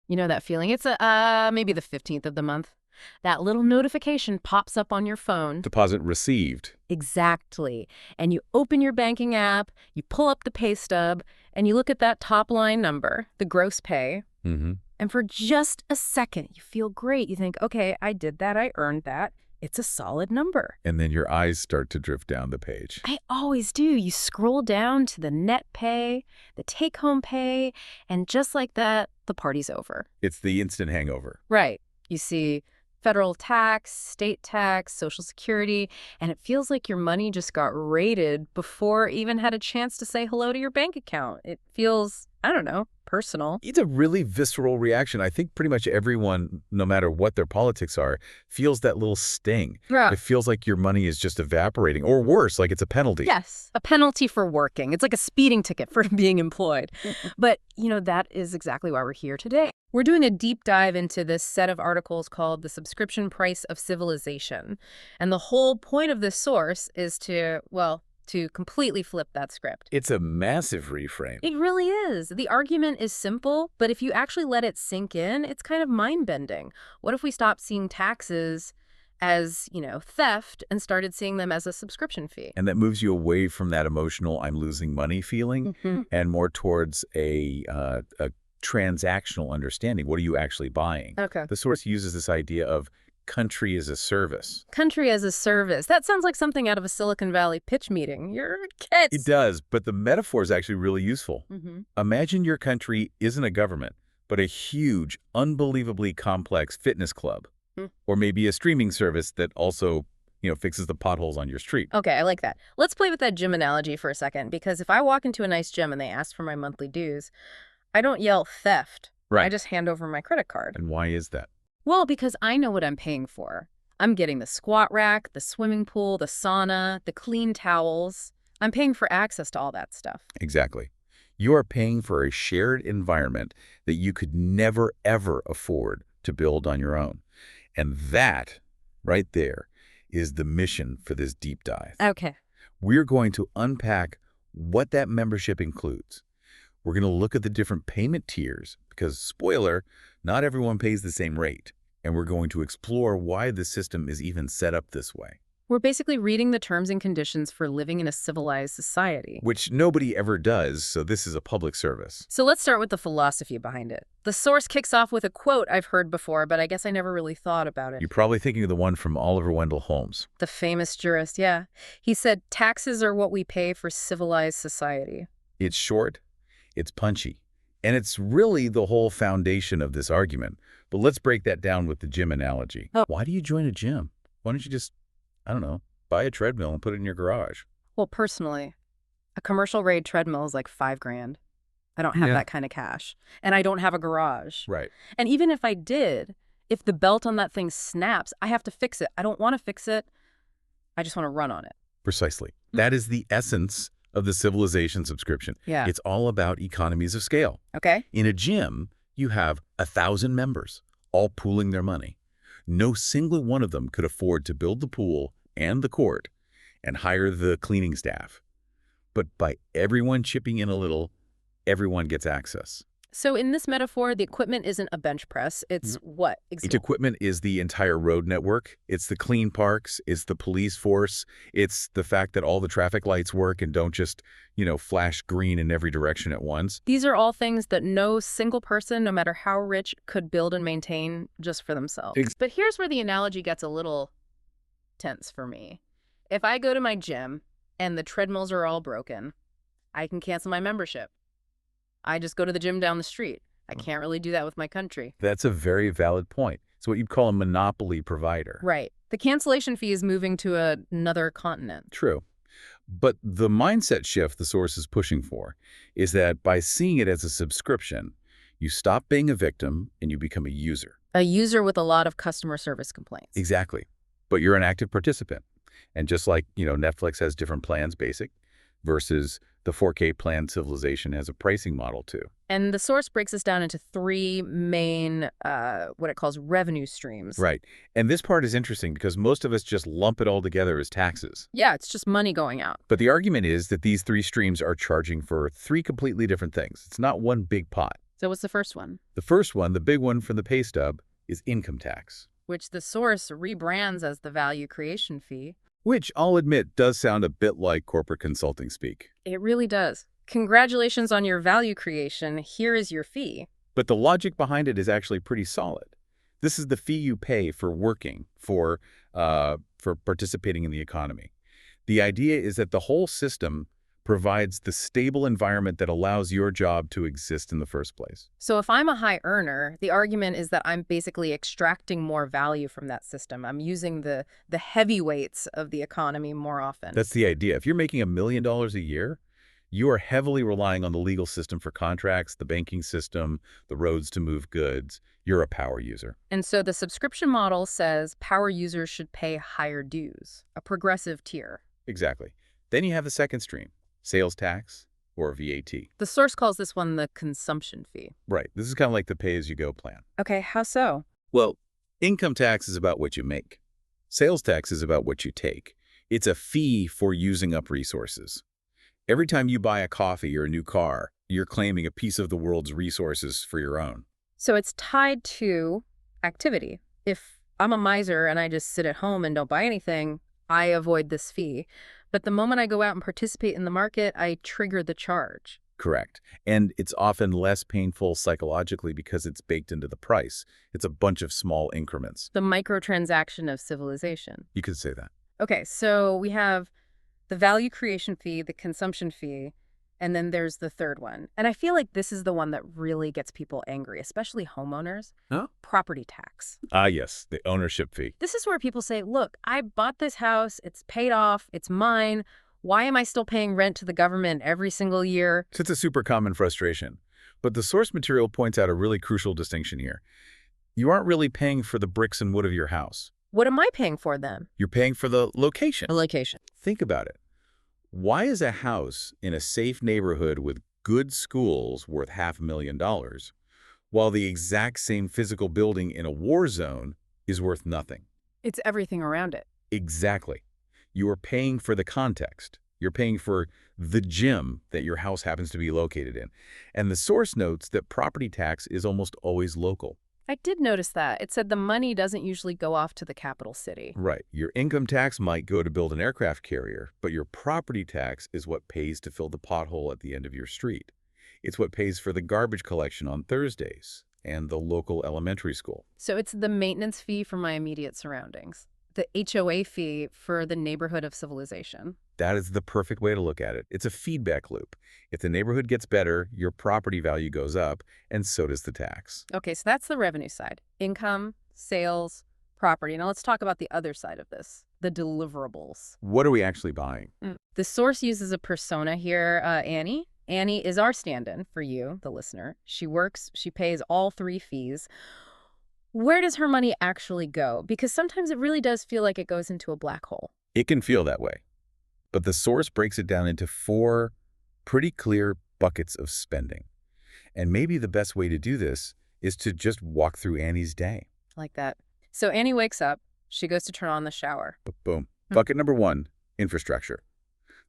You know that feeling? It's maybe the 15th of the month. That little notification pops up on your phone. Deposit received. Exactly. And you open your banking app, you pull up the pay stub, and you look at that top line number, the gross pay. Mm-hmm. And for just a second, you feel great. You think, okay, I did that. I earned that. It's a solid number. And then your eyes start to drift down the page. I always do. You scroll down to the net pay, the take-home pay, and just like that, the party's over. It's the instant hangover. Right. You see federal tax, state tax, Social Security, and it feels like your money just got raided before it even had a chance to say hello to your bank account. It feels, I don't know, personal. It's a really visceral reaction. I think pretty much everyone, no matter what their politics are, feels that little sting. Yeah. It feels like your money is just evaporating, or worse, like it's a penalty. Yes, a penalty for working. It's like a speeding ticket for being employed. But, that is exactly why we're here today. We're doing a deep dive into this set of articles called The Subscription Price of Civilization. And the whole point of this source is to completely flip that script. It's a massive reframe. It really is. The argument is simple, but if you actually let it sink in, it's kind of mind-bending. What if we stopped seeing taxes as, theft and started seeing them as a subscription fee? And that moves you away from that emotional I'm losing money feeling and more towards a transactional understanding. What are you actually buying? Okay. The source uses this idea of country as a service. Country as a service. That sounds like something out of a Silicon Valley pitch meeting. You're kids. It does, but the metaphor is actually really useful. Mm-hmm. Imagine your country isn't a government, but a huge, unbelievably complex fitness club. Or maybe a streaming service that also, fixes the potholes on your street. Okay, I like that. Let's play with that gym analogy for a second, because if I walk into a nice gym and they ask for my monthly dues, I don't yell theft. Right. I just hand over my credit card. And why is that? Well, because I know what I'm paying for. I'm getting the squat rack, the swimming pool, the sauna, the clean towels. I'm paying for access to all that stuff. Exactly. You are paying for a shared environment that you could never, ever afford to build on your own. And that, right there, is the mission for this deep dive. Okay. We're going to unpack what that membership includes. We're going to look at the different payment tiers because, spoiler, not everyone pays the same rate. And we're going to explore why the system is even set up this way. We're basically reading the terms and conditions for living in a civilized society. Which nobody ever does, so this is a public service. So let's start with the philosophy behind it. The source kicks off with a quote I've heard before, but I guess I never really thought about it. You're probably thinking of the one from Oliver Wendell Holmes. The famous jurist, yeah. He said, taxes are what we pay for civilized society. It's short, it's punchy, and it's really the whole foundation of this argument. But let's break that down with the gym analogy. Oh. Why do you join a gym? Why don't you just, buy a treadmill and put it in your garage? Well, personally, a commercial grade treadmill is like $5,000. I don't have that kind of cash. And I don't have a garage. Right. And even if I did, if the belt on that thing snaps, I have to fix it. I don't want to fix it. I just want to run on it. Precisely. That is the essence of the civilization subscription. Yeah. It's all about economies of scale. Okay. In a gym, you have 1,000 members, all pooling their money. No single one of them could afford to build the pool and the court and hire the cleaning staff. But by everyone chipping in a little, everyone gets access. So in this metaphor, the equipment isn't a bench press. It's what? Each equipment is the entire road network. It's the clean parks. It's the police force. It's the fact that all the traffic lights work and don't just, flash green in every direction at once. These are all things that no single person, no matter how rich, could build and maintain just for themselves. But here's where the analogy gets a little tense for me. If I go to my gym and the treadmills are all broken, I can cancel my membership. I just go to the gym down the street. I can't really do that with my country. That's a very valid point. It's what you'd call a monopoly provider. Right. The cancellation fee is moving to another continent. True. But the mindset shift the source is pushing for is that by seeing it as a subscription, you stop being a victim and you become a user. A user with a lot of customer service complaints. Exactly. But you're an active participant. And just like, Netflix has different plans, basic, versus the 4K plan Civilization has a pricing model too. And the source breaks this down into three main, what it calls revenue streams. Right. And this part is interesting because most of us just lump it all together as taxes. Yeah, it's just money going out. But the argument is that these three streams are charging for three completely different things. It's not one big pot. So what's the first one? The first one, the big one from the pay stub, is income tax. Which the source rebrands as the value creation fee. Which, I'll admit, does sound a bit like corporate consulting speak. It really does. Congratulations on your value creation. Here is your fee. But the logic behind it is actually pretty solid. This is the fee you pay for working, for participating in the economy. The idea is that the whole system provides the stable environment that allows your job to exist in the first place. So if I'm a high earner, the argument is that I'm basically extracting more value from that system. I'm using the heavyweights of the economy more often. That's the idea. If you're making $1 million a year, you are heavily relying on the legal system for contracts, the banking system, the roads to move goods. You're a power user. And so the subscription model says power users should pay higher dues, a progressive tier. Exactly. Then you have the second stream, sales tax or VAT. The source calls this one the consumption fee. Right. This is kind of like the pay-as-you-go plan. Okay, how so? Well, income tax is about what you make. Sales tax is about what you take. It's a fee for using up resources. Every time you buy a coffee or a new car, you're claiming a piece of the world's resources for your own. So it's tied to activity. If I'm a miser and I just sit at home and don't buy anything, I avoid this fee. But the moment I go out and participate in the market, I trigger the charge. Correct. And it's often less painful psychologically because it's baked into the price. It's a bunch of small increments. The microtransaction of civilization. You could say that. Okay, so we have the value creation fee, the consumption fee, and then there's the third one. And I feel like this is the one that really gets people angry, especially homeowners. Huh? Property tax. Ah, yes, the ownership fee. This is where people say, look, I bought this house, it's paid off, it's mine. Why am I still paying rent to the government every single year? It's a super common frustration. But the source material points out a really crucial distinction here. You aren't really paying for the bricks and wood of your house. What am I paying for then? You're paying for the location. A location. Think about it. Why is a house in a safe neighborhood with good schools worth $500,000, while the exact same physical building in a war zone is worth nothing? It's everything around it. Exactly. You are paying for the context. You're paying for the gym that your house happens to be located in. And the source notes that property tax is almost always local. I did notice that. It said the money doesn't usually go off to the capital city. Right. Your income tax might go to build an aircraft carrier, but your property tax is what pays to fill the pothole at the end of your street. It's what pays for the garbage collection on Thursdays and the local elementary school. So it's the maintenance fee for my immediate surroundings, the HOA fee for the neighborhood of civilization. That is the perfect way to look at it. It's a feedback loop. If the neighborhood gets better, your property value goes up, and so does the tax. Okay, so that's the revenue side. Income, sales, property. Now let's talk about the other side of this, the deliverables. What are we actually buying? The source uses a persona here, Annie. Annie is our stand-in for you, the listener. She works, she pays all three fees. Where does her money actually go? Because sometimes it really does feel like it goes into a black hole. It can feel that way. But the source breaks it down into 4 pretty clear buckets of spending. And maybe the best way to do this is to just walk through Annie's day. Like that. So Annie wakes up. She goes to turn on the shower. Boom. Bucket number 1, infrastructure.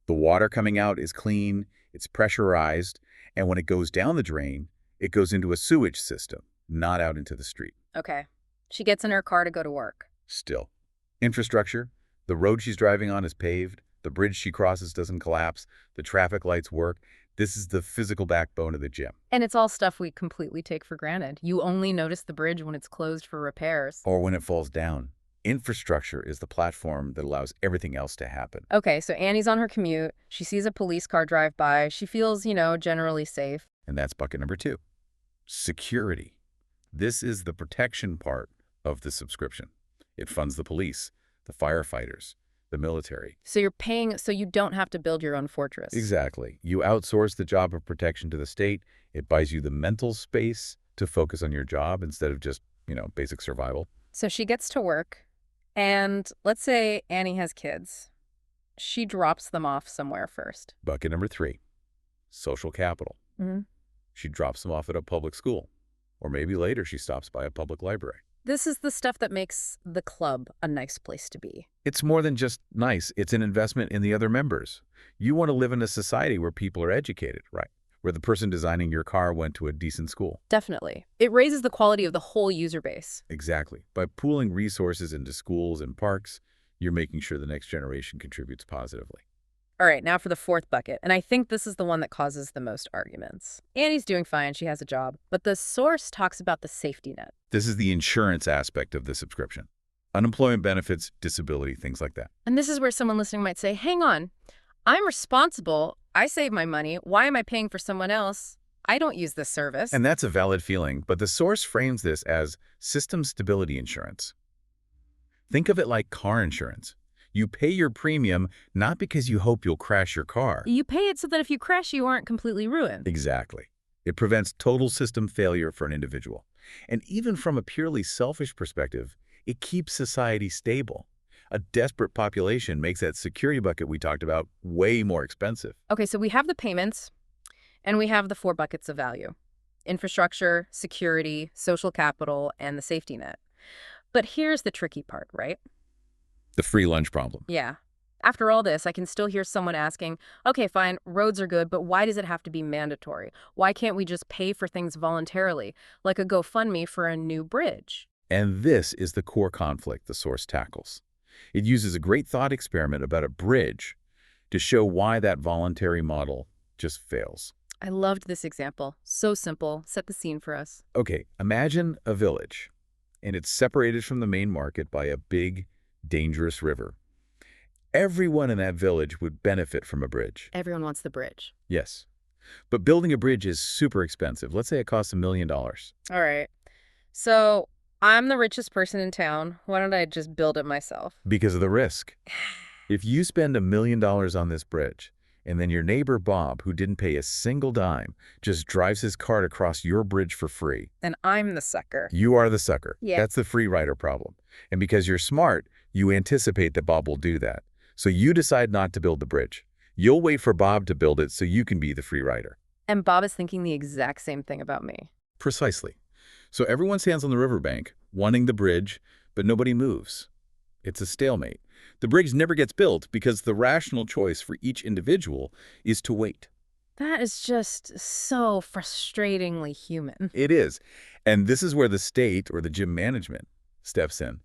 The water coming out is clean, it's pressurized, and when it goes down the drain, it goes into a sewage system, not out into the street. Okay. She gets in her car to go to work. Still. Infrastructure. The road she's driving on is paved. The bridge she crosses doesn't collapse. The traffic lights work. This is the physical backbone of the gym. And it's all stuff we completely take for granted. You only notice the bridge when it's closed for repairs. Or when it falls down. Infrastructure is the platform that allows everything else to happen. Okay, so Annie's on her commute. She sees a police car drive by. She feels, generally safe. And that's bucket number 2. Security. This is the protection part of the subscription. It funds the police, the firefighters, the military. So you're paying so you don't have to build your own fortress. Exactly. You outsource the job of protection to the state. It buys you the mental space to focus on your job instead of just, basic survival. So she gets to work, and let's say Annie has kids. She drops them off somewhere first. Bucket number 3, social capital. She drops them off at a public school. Or maybe later she stops by a public library. This is the stuff that makes the club a nice place to be. It's more than just nice. It's an investment in the other members. You want to live in a society where people are educated, right? where the person designing your car went to a decent school. Definitely. It raises the quality of the whole user base. Exactly. By pooling resources into schools and parks, you're making sure the next generation contributes positively. All right, now for the fourth bucket, and I think this is the one that causes the most arguments. Annie's doing fine, she has a job, but the source talks about the safety net. This is the insurance aspect of the subscription. Unemployment benefits, disability, things like that. And this is where someone listening might say, hang on, I'm responsible, I save my money, why am I paying for someone else? I don't use this service. And that's a valid feeling, but the source frames this as system stability insurance. Think of it like car insurance. You pay your premium not because you hope you'll crash your car. You pay it so that if you crash, you aren't completely ruined. Exactly. It prevents total system failure for an individual. And even from a purely selfish perspective, it keeps society stable. A desperate population makes that security bucket we talked about way more expensive. Okay, so we have the payments, and we have the 4 buckets of value: infrastructure, security, social capital, and the safety net. But here's the tricky part, right? The free lunch problem. Yeah. After all this, I can still hear someone asking, okay, fine, roads are good, but why does it have to be mandatory? Why can't we just pay for things voluntarily, like a GoFundMe for a new bridge? And this is the core conflict the source tackles. It uses a great thought experiment about a bridge to show why that voluntary model just fails. I loved this example. So simple. Set the scene for us. Okay, imagine a village, and it's separated from the main market by a big, dangerous river. Everyone in that village would benefit from a bridge. Everyone wants the bridge. Yes. But building a bridge is super expensive. Let's say it costs $1 million. All right. So I'm the richest person in town. Why don't I just build it myself? Because of the risk. If you spend $1 million on this bridge, and then your neighbor Bob, who didn't pay a single dime, just drives his cart across your bridge for free. And I'm the sucker. You are the sucker. Yeah. That's the free rider problem. And because you're smart, you anticipate that Bob will do that. So you decide not to build the bridge. You'll wait for Bob to build it so you can be the free rider. And Bob is thinking the exact same thing about me. Precisely. So everyone stands on the riverbank, wanting the bridge, but nobody moves. It's a stalemate. The bridge never gets built because the rational choice for each individual is to wait. That is just so frustratingly human. It is. And this is where the state, or the gym management, steps in.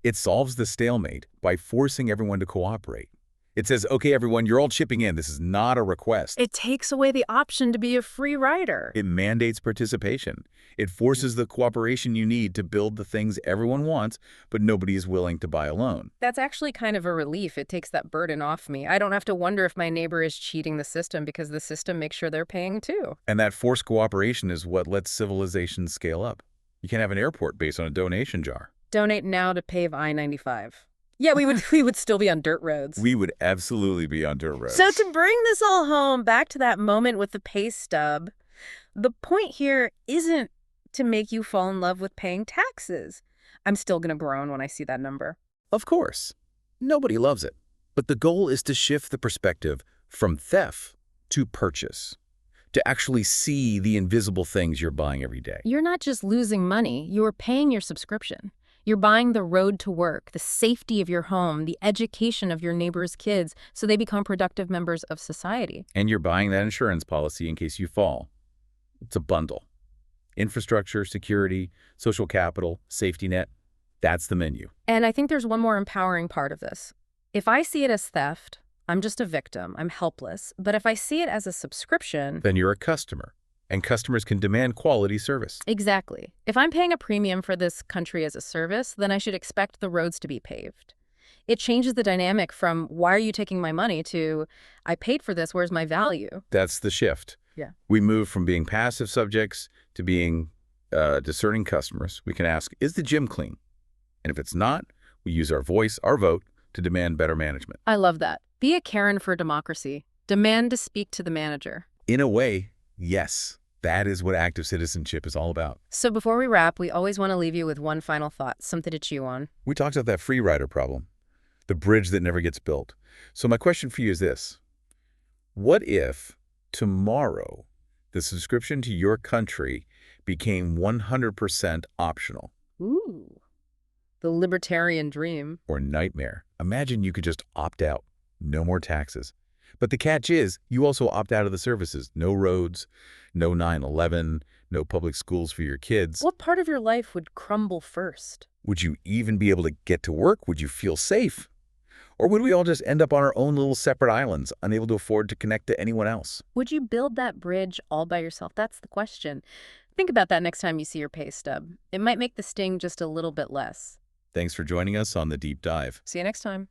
It solves the stalemate by forcing everyone to cooperate. It says, okay, everyone, you're all chipping in. This is not a request. It takes away the option to be a free rider. It mandates participation. It forces the cooperation you need to build the things everyone wants, but nobody is willing to buy alone. That's actually kind of a relief. It takes that burden off me. I don't have to wonder if my neighbor is cheating the system because the system makes sure they're paying too. And that forced cooperation is what lets civilization scale up. You can't have an airport based on a donation jar. Donate now to pave I-95. Yeah, we would still be on dirt roads. We would absolutely be on dirt roads. So to bring this all home, back to that moment with the pay stub, the point here isn't to make you fall in love with paying taxes. I'm still going to groan when I see that number. Of course. Nobody loves it. But the goal is to shift the perspective from theft to purchase, to actually see the invisible things you're buying every day. You're not just losing money, you're paying your subscription. You're buying the road to work, the safety of your home, the education of your neighbor's kids, so they become productive members of society. And you're buying that insurance policy in case you fall. It's a bundle. Infrastructure, security, social capital, safety net. That's the menu. And I think there's one more empowering part of this. If I see it as theft, I'm just a victim, I'm helpless. But if I see it as a subscription... Then you're a customer. And customers can demand quality service. Exactly. If I'm paying a premium for this country as a service, then I should expect the roads to be paved. It changes the dynamic from, why are you taking my money, to, I paid for this, where's my value? That's the shift. Yeah. We move from being passive subjects to being discerning customers. We can ask, is the gym clean? And if it's not, we use our voice, our vote, to demand better management. I love that. Be a Karen for democracy. Demand to speak to the manager. In a way, yes. That is what active citizenship is all about. So before we wrap, we always want to leave you with one final thought, something to chew on. We talked about that free rider problem, the bridge that never gets built. So my question for you is this. What if tomorrow the subscription to your country became 100% optional? Ooh, the libertarian dream. Or nightmare. Imagine you could just opt out. No more taxes. But the catch is, you also opt out of the services. No roads, no 9/11, no public schools for your kids. What part of your life would crumble first? Would you even be able to get to work? Would you feel safe? Or would we all just end up on our own little separate islands, unable to afford to connect to anyone else? Would you build that bridge all by yourself? That's the question. Think about that next time you see your pay stub. It might make the sting just a little bit less. Thanks for joining us on The Deep Dive. See you next time.